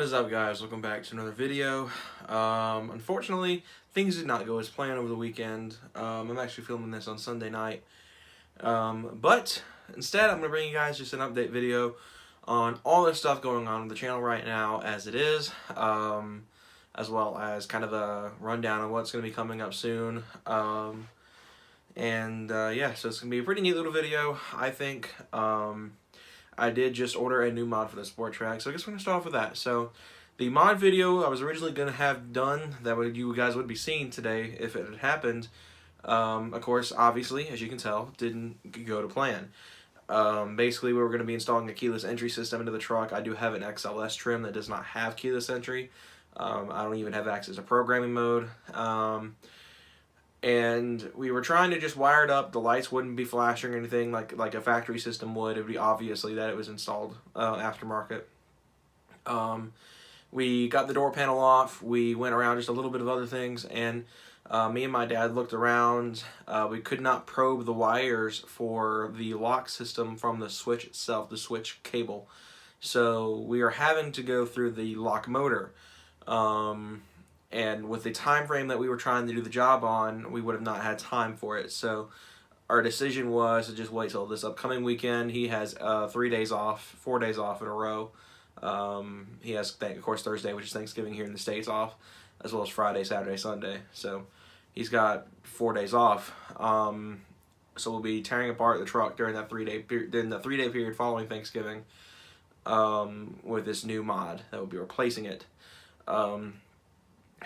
What is up, guys? Welcome back to another video. Unfortunately, things did not go as planned over the weekend. I'm actually filming this on Sunday night. But instead, I'm going to bring you guys just an update video on all the stuff going on the channel right now as it is, as well as kind of a rundown of what's going to be coming up soon. Yeah, so it's going to be a pretty neat little video, I think. I did just order a new mod for the sport track, so I guess we're going to start off with that. So, the mod video I was originally going to have done, that you guys would be seeing today if it had happened, of course, obviously, as you can tell, didn't go to plan. Basically, we were going to be installing a keyless entry system into the truck. I do have an XLS trim that does not have keyless entry. I don't even have access to programming mode. And we were trying to just wire it up. The lights wouldn't be flashing or anything like a factory system would. It would be obviously that it was installed aftermarket. We got the door panel off. We went around just a little bit of other things, and me and my dad looked around. We could not probe the wires for the lock system from the switch itself, the switch cable. So we are having to go through the lock motor. And with the time frame that we were trying to do the job on, we would have not had time for it. So our decision was to just wait till this upcoming weekend. He has 3 days off, 4 days off in a row. He has, of course, Thursday, which is Thanksgiving here in the States, off, as well as Friday, Saturday, Sunday. So he's got 4 days off. So we'll be tearing apart the truck during that 3 day period following Thanksgiving, with this new mod that will be replacing it.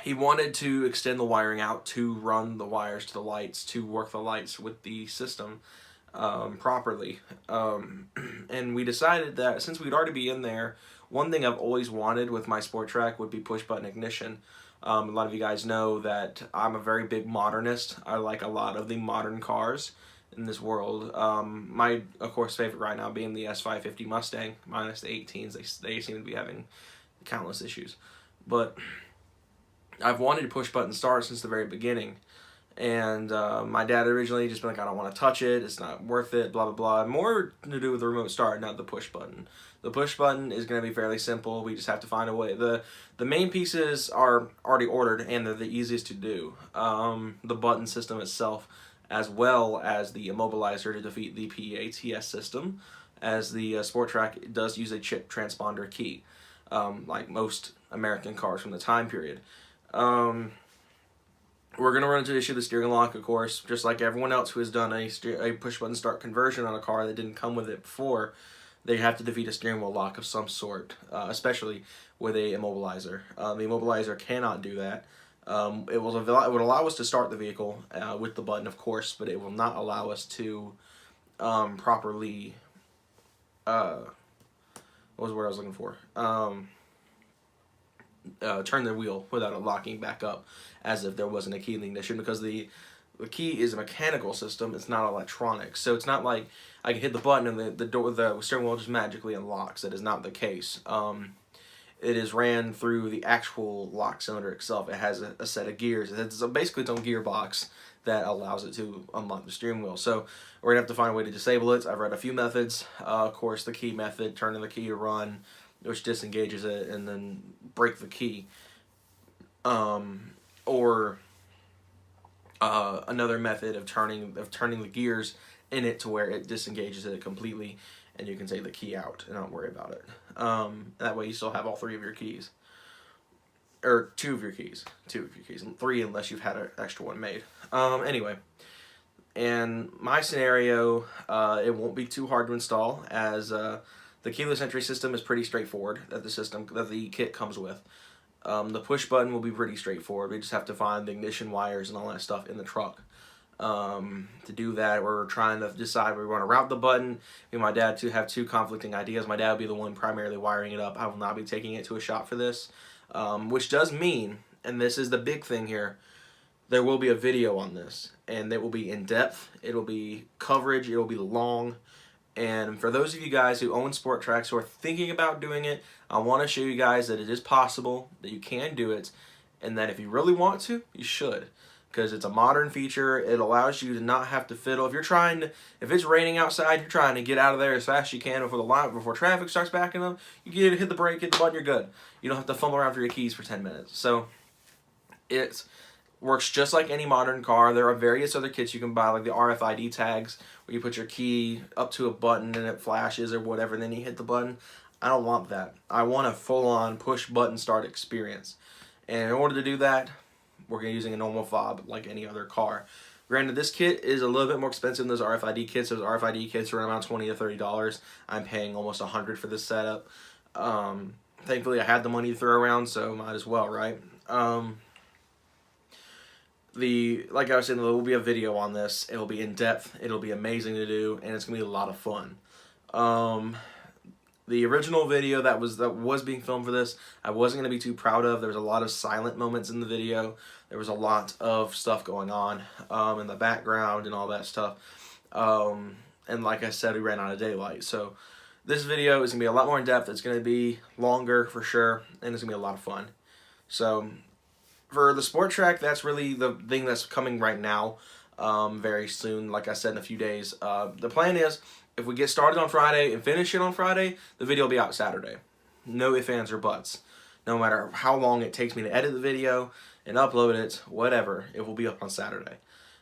He wanted to extend the wiring out to run the wires to the lights, to work the lights with the system properly. And we decided that since we'd already be in there, one thing I've always wanted with my sport track would be push-button ignition. A lot of you guys know that I'm a very big modernist. I like a lot of the modern cars in this world. My, of course, favorite right now being the S550 Mustang, minus the 18s. They seem to be having countless issues. But I've wanted to push button start since the very beginning, and my dad originally just been like, I don't want to touch it, it's not worth it, blah blah blah. More to do with the remote start, not the push button. The push button is going to be fairly simple. We just have to find a way. The main pieces are already ordered, and they're the easiest to do. The button system itself, as well as the immobilizer to defeat the PATS system, as the sport track does use a chip transponder key, like most American cars from the time period. We're going to run into the issue of the steering lock, of course, just like everyone else who has done a push-button start conversion on a car that didn't come with it before. They have to defeat a steering wheel lock of some sort, especially with a immobilizer. The immobilizer cannot do that. It would allow us to start the vehicle with the button, of course, but it will not allow us to properly... what was the word I was looking for? Turn the wheel without it locking back up as if there wasn't a key in the ignition, because the key is a mechanical system, it's not electronic. So it's not like I can hit the button and the steering wheel just magically unlocks. That is not the case. It is ran through the actual lock cylinder itself. It has a set of gears. It's basically its own gearbox that allows it to unlock the steering wheel. So we're going to have to find a way to disable it. I've read a few methods. Of course, the key method, turning the key to run, which disengages it, and then break the key. Or another method of turning the gears in it to where it disengages it completely, and you can take the key out and not worry about it. That way you still have all three of your keys. Or two of your keys, and three unless you've had an extra one made. Anyway, and my scenario, it won't be too hard to install, as the keyless entry system is pretty straightforward that the kit comes with. The push button will be pretty straightforward. We just have to find the ignition wires and all that stuff in the truck. To do that, we're trying to decide where we want to route the button. Me and my dad have two conflicting ideas. My dad will be the one primarily wiring it up. I will not be taking it to a shop for this, which does mean, and this is the big thing here, there will be a video on this, and it will be in depth. It will be coverage. It will be long. And for those of you guys who own sport tracks who are thinking about doing it, I want to show you guys that it is possible, that you can do it, and that if you really want to, you should. because it's a modern feature. It allows you to not have to fiddle. If it's raining outside, you're trying to get out of there as fast as you can before traffic starts backing up. You get to hit the brake, hit the button, you're good. You don't have to fumble around for your keys for 10 minutes. So it works just like any modern car. There are various other kits you can buy, like the RFID tags, where you put your key up to a button and it flashes or whatever, and then you hit the button. I don't want that. I want a full-on push button start experience. And in order to do that, we're going to be using a normal fob like any other car. Granted, this kit is a little bit more expensive than those RFID kits. Those RFID kits are around $20 to $30. I'm paying almost $100 for this setup. Thankfully, I had the money to throw around, so might as well, right? Like I was saying, there will be a video on this. It'll be in depth. It'll be amazing to do, and it's gonna be a lot of fun. The original video that was being filmed for this, I wasn't gonna be too proud of. There was a lot of silent moments in the video. There was a lot of stuff going on in the background and all that stuff. And like I said, we ran out of daylight. So this video is gonna be a lot more in depth. It's gonna be longer for sure, and it's gonna be a lot of fun. So for the Sport Track, that's really the thing that's coming right now, very soon, like I said, in a few days. The plan is, if we get started on Friday and finish it on Friday, the video will be out Saturday. No ifs, ands, or buts. No matter how long it takes me to edit the video and upload it, whatever, it will be up on Saturday.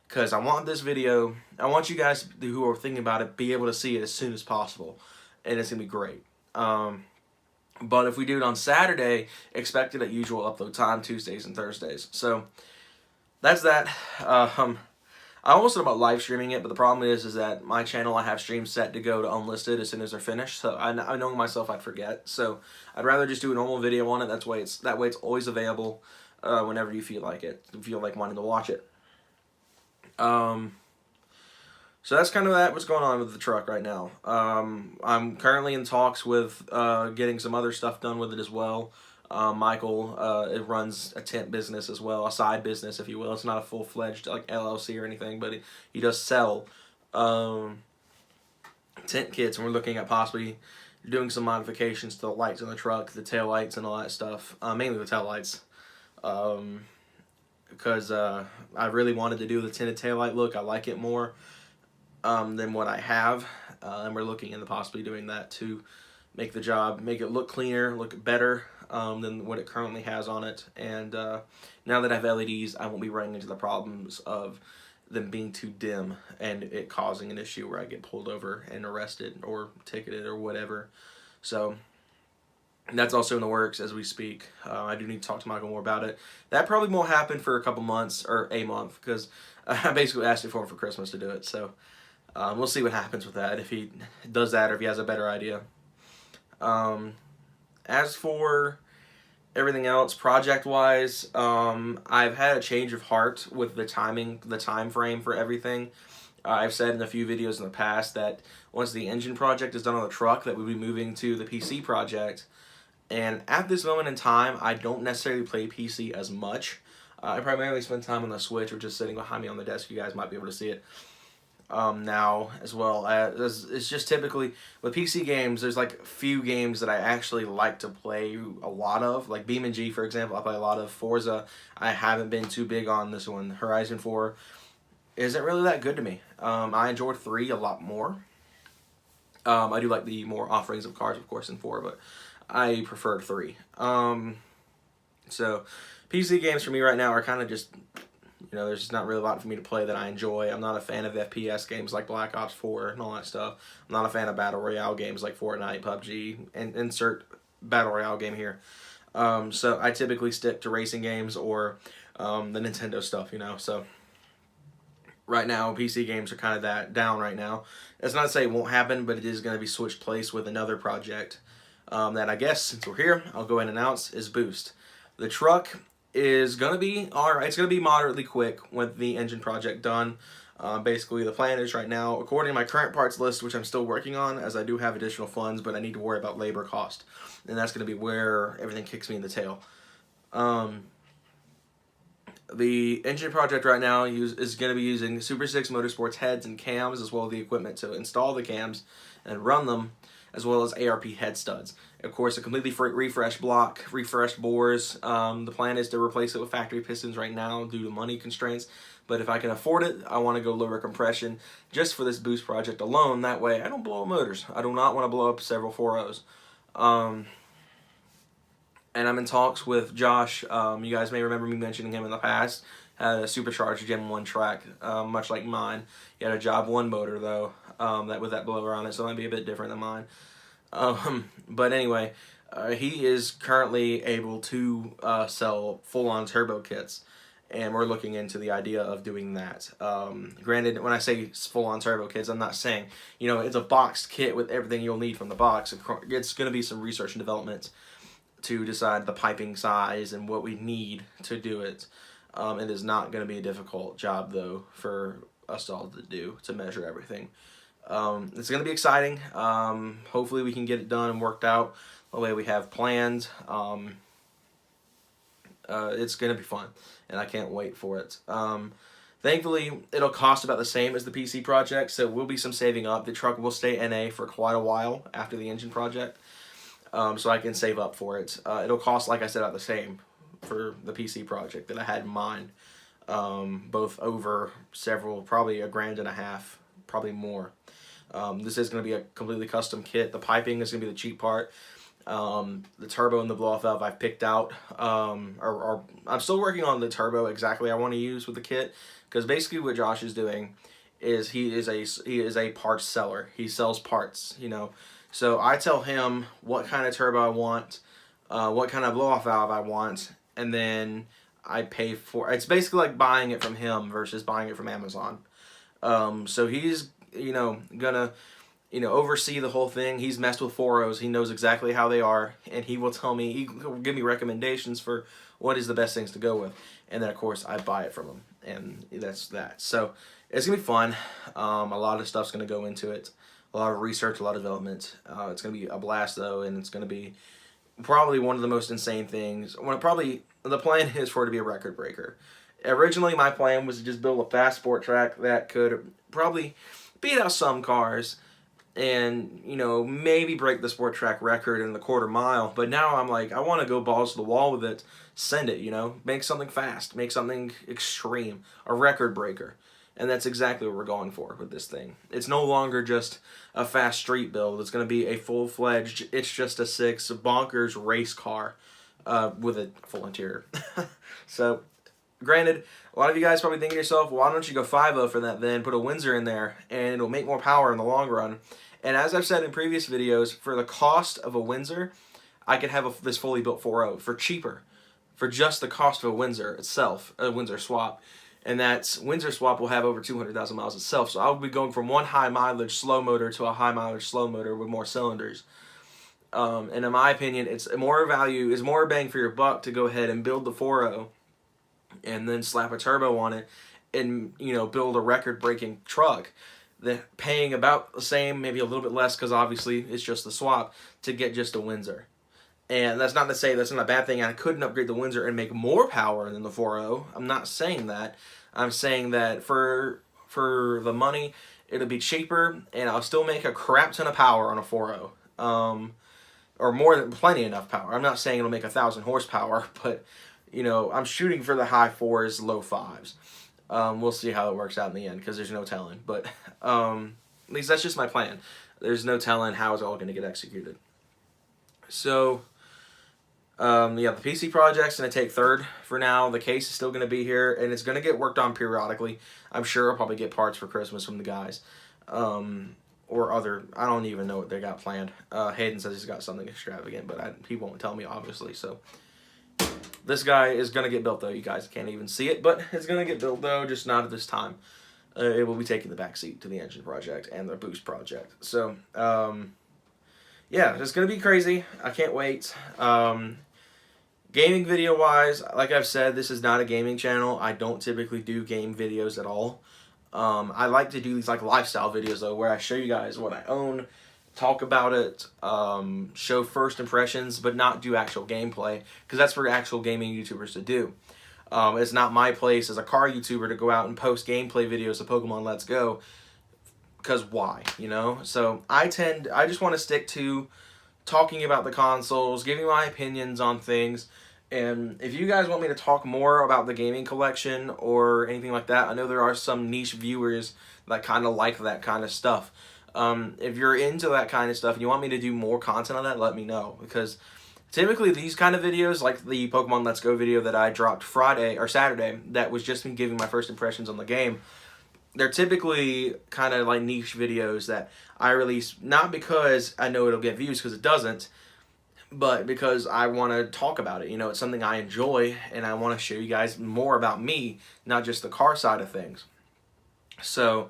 Because I want this video, I want you guys who are thinking about it, be able to see it as soon as possible. And it's going to be great. But if we do it on Saturday, expect it at usual upload time, Tuesdays and Thursdays. So that's that. I almost thought about live streaming it, but the problem is that my channel, I have streams set to go to unlisted as soon as they're finished. So I know myself I'd forget. So I'd rather just do a normal video on it. That way it's always available whenever you feel like it. If you feel like wanting to watch it. So that's kind of what's going on with the truck right now. I'm currently in talks with getting some other stuff done with it as well. Michael it runs a tent business as well, a side business, if you will. It's not a full-fledged like LLC or anything, but he does sell tent kits, and we're looking at possibly doing some modifications to the lights on the truck, the tail lights and all that stuff. Mainly the tail lights, because I really wanted to do the tinted tail light look. I like it more than what I have, and we're looking into possibly doing that to make it look cleaner, look better than what it currently has on it. And now that I have LEDs, I won't be running into the problems of them being too dim and it causing an issue where I get pulled over and arrested or ticketed or whatever. So that's also in the works as we speak. I do need to talk to Michael more about it. That probably won't happen for a couple months or a month, because I basically asked for him for Christmas to do it. So we'll see what happens with that, if he does that or if he has a better idea. As for everything else, project-wise, I've had a change of heart with the time frame for everything. I've said in a few videos in the past that once the engine project is done on the truck, that we'll be moving to the PC project. And at this moment in time, I don't necessarily play PC as much. I primarily spend time on the Switch, which is sitting behind me on the desk. You guys might be able to see it. Now as well. It's just typically with PC games, there's like a few games that I actually like to play a lot of, like BeamNG, for example. I play a lot of Forza. I haven't been too big on this one. Horizon 4 isn't really that good to me. I enjoyed 3 a lot more. I do like the more offerings of cars, of course, in 4, but I preferred 3. So PC games for me right now are kind of just, there's just not really a lot for me to play that I enjoy. I'm not a fan of FPS games like Black Ops 4 and all that stuff. I'm not a fan of Battle Royale games like Fortnite, PUBG, and insert Battle Royale game here. So I typically stick to racing games or the Nintendo stuff, So right now, PC games are kind of that down right now. That's not to say it won't happen, but it is going to be switched place with another project that I guess, since we're here, I'll go ahead and announce is Boost. The truck is going to be alright. It's going to be moderately quick with the engine project done. Basically, the plan is right now, according to my current parts list, which I'm still working on, as I do have additional funds, but I need to worry about labor cost. And that's going to be where everything kicks me in the tail. The engine project right now is going to be using Super 6 Motorsports heads and cams, as well as the equipment to install the cams and run them. as well as ARP head studs. Of course, a completely refreshed block, refreshed bores. The plan is to replace it with factory pistons right now due to money constraints. But if I can afford it, I want to go lower compression just for this boost project alone. That way, I don't blow up motors. I do not want to blow up several 4.0s. And I'm in talks with Josh. You guys may remember me mentioning him in the past. Had a supercharged Gen 1 track, much like mine. He had a Job 1 motor, though, that with that blower on it, so it might be a bit different than mine. But anyway, he is currently able to sell full-on turbo kits, and we're looking into the idea of doing that. Granted, when I say full-on turbo kits, I'm not saying, you know, it's a boxed kit with everything you'll need from the box. It's going to be some research and development to decide the piping size and what we need to do it. It is not going to be a difficult job, though, for us all to do, to measure everything. It's going to be exciting. Hopefully we can get it done and worked out the way we have planned. It's going to be fun, and I can't wait for it. Thankfully, it'll cost about the same as the PC project, so will be some saving up. The truck will stay NA for quite a while after the engine project. So I can save up for it. It'll cost, like I said, about the same for the PC project that I had in mind. Both over several, probably $1,500, probably more. This is going to be a completely custom kit. The piping is going to be the cheap part. The turbo and the blow-off valve I've picked out. I'm still working on the turbo exactly I want to use with the kit, because basically what Josh is doing is he is a parts seller. He sells parts, you know. So I tell him what kind of turbo I want, what kind of blow-off valve I want, and then I pay for it. It's basically like buying it from him versus buying it from Amazon. So he's, you know, gonna, you know, oversee the whole thing. He's messed with 4.0s. He knows exactly how they are, and he will tell me, he will give me recommendations for what is the best things to go with. And then, of course, I buy it from him, and that's that. So it's going to be fun. A lot of stuff's going to go into it. A lot of research, a lot of development. It's going to be a blast, though, and it's going to be probably one of the most insane things. The plan is for it to be a record breaker. Originally, my plan was to just build a fast sport track that could probably beat out some cars and, you know, maybe break the sport track record in the quarter mile. But now I'm like, I want to go balls to the wall with it. Send it, you know. Make something fast. Make something extreme. A record breaker. And that's exactly what we're going for with this thing. It's no longer just a fast street build. It's going to be a full-fledged, it's just a 6 bonkers race car with a full interior. So, granted, a lot of you guys probably think to yourself, why don't you go 5.0 for that then, put a Windsor in there, and it'll make more power in the long run. And as I've said in previous videos, for the cost of a Windsor, I could have this fully built 4.0 for cheaper, for just the cost of a Windsor itself, a Windsor swap. And that Windsor swap will have over 200,000 miles itself. So I'll be going from one high mileage slow motor to a high mileage slow motor with more cylinders. And in my opinion, it's more bang for your buck to go ahead and build the 4.0 and then slap a turbo on it and, you know, build a record-breaking truck than paying about the same, maybe a little bit less, because obviously it's just the swap, to get just a Windsor. And that's not to say that's not a bad thing. I couldn't upgrade the Windsor and make more power than the 4.0. I'm not saying that. I'm saying that for the money, it'll be cheaper, and I'll still make a crap ton of power on a 4.0. Or more than plenty enough power. I'm not saying it'll make 1,000 horsepower, but, you know, I'm shooting for the high 4s, low 5s. We'll see how it works out in the end, because there's no telling. But at least that's just my plan. There's no telling how it's all going to get executed. So, yeah, the PC project's going to take third for now. The case is still going to be here, and it's going to get worked on periodically. I'm sure I'll probably get parts for Christmas from the guys. Or other, I don't even know what they got planned. Hayden says he's got something extravagant, but he won't tell me, obviously. So this guy is going to get built, though. You guys can't even see it, but it's going to get built, though, just not at this time. It will be taking the backseat to the engine project and the boost project. So, yeah, it's going to be crazy. I can't wait. Gaming video-wise, like I've said, this is not a gaming channel. I don't typically do game videos at all. I like to do these like lifestyle videos, though, where I show you guys what I own, talk about it, show first impressions, but not do actual gameplay, because that's for actual gaming YouTubers to do. It's not my place as a car YouTuber to go out and post gameplay videos of Pokemon Let's Go because why, you know? So I just want to stick to talking about the consoles, giving my opinions on things. And if you guys want me to talk more about the gaming collection or anything like that, I know there are some niche viewers that kind of like that kind of stuff. If you're into that kind of stuff and you want me to do more content on that, let me know. Because typically these kind of videos, like the Pokemon Let's Go video that I dropped Friday or Saturday, that was just me giving my first impressions on the game, they're typically kind of like niche videos that I release, not because I know it'll get views, because it doesn't, but because I want to talk about it. You know, it's something I enjoy, and I want to show you guys more about me, not just the car side of things. So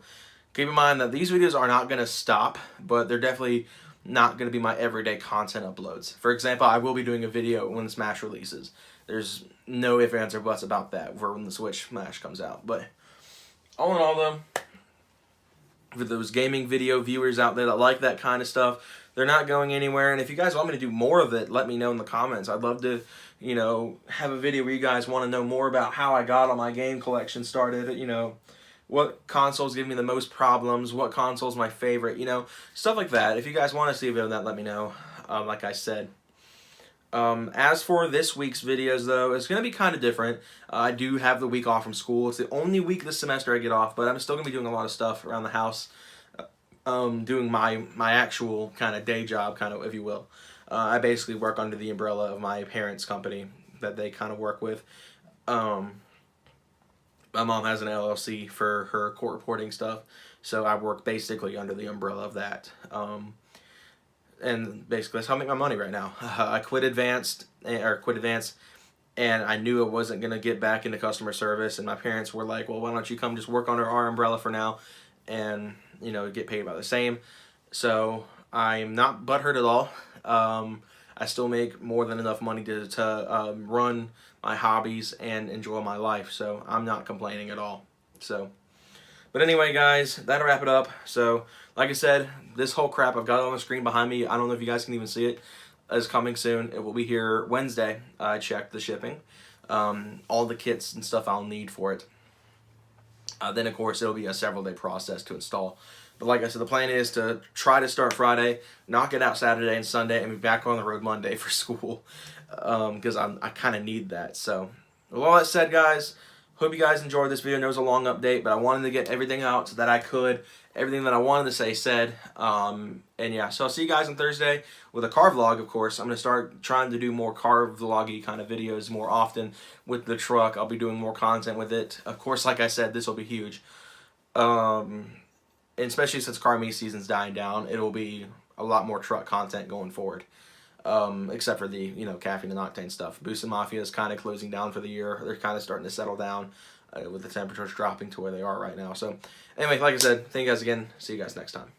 keep in mind that these videos are not going to stop, but they're definitely not going to be my everyday content uploads. For example, I will be doing a video when Smash releases. There's no ifs, ands, or buts about that for when the Switch Smash comes out. But all in all, though, for those gaming video viewers out there that like that kind of stuff, they're not going anywhere. And if you guys want me to do more of it, let me know in the comments. I'd love to, you know, have a video where you guys want to know more about how I got all my game collection started, you know, what consoles give me the most problems, what console's my favorite, you know, stuff like that. If you guys want to see a video of that, let me know, like I said. As for this week's videos, though, it's going to be kind of different. I do have the week off from school. It's the only week this semester I get off, but I'm still going to be doing a lot of stuff around the house, doing my actual kind of day job, kind of, if you will. I basically work under the umbrella of my parents' company that they kind of work with. My mom has an LLC for her court reporting stuff, so I work basically under the umbrella of that. And basically that's how I make my money right now. I quit Advanced, and I knew I wasn't going to get back into customer service, and my parents were like, well, why don't you come just work under our umbrella for now and, you know, get paid about the same. So I'm not butthurt at all. I still make more than enough money to run my hobbies and enjoy my life, so I'm not complaining at all. So, but anyway, guys, that'll wrap it up. So, like I said, this whole crap, I've got it on the screen behind me. I don't know if you guys can even see it. Is coming soon. It will be here Wednesday. I checked the shipping. All the kits and stuff I'll need for it. Then, of course, it'll be a several-day process to install. But like I said, the plan is to try to start Friday, knock it out Saturday and Sunday, and be back on the road Monday for school. Because I kind of need that. So, with all that said, guys, hope you guys enjoyed this video. I know it was a long update, but I wanted to get everything out that I could. Everything that I wanted to say said. And yeah, so I'll see you guys on Thursday with a car vlog, of course. I'm going to start trying to do more car vloggy kind of videos more often with the truck. I'll be doing more content with it. Of course, like I said, this will be huge. And especially since car meet season's dying down, it'll be a lot more truck content going forward. Except for the, you know, caffeine and octane stuff. Boost and Mafia is kind of closing down for the year. They're kind of starting to settle down with the temperatures dropping to where they are right now. So, anyway, like I said, thank you guys again. See you guys next time.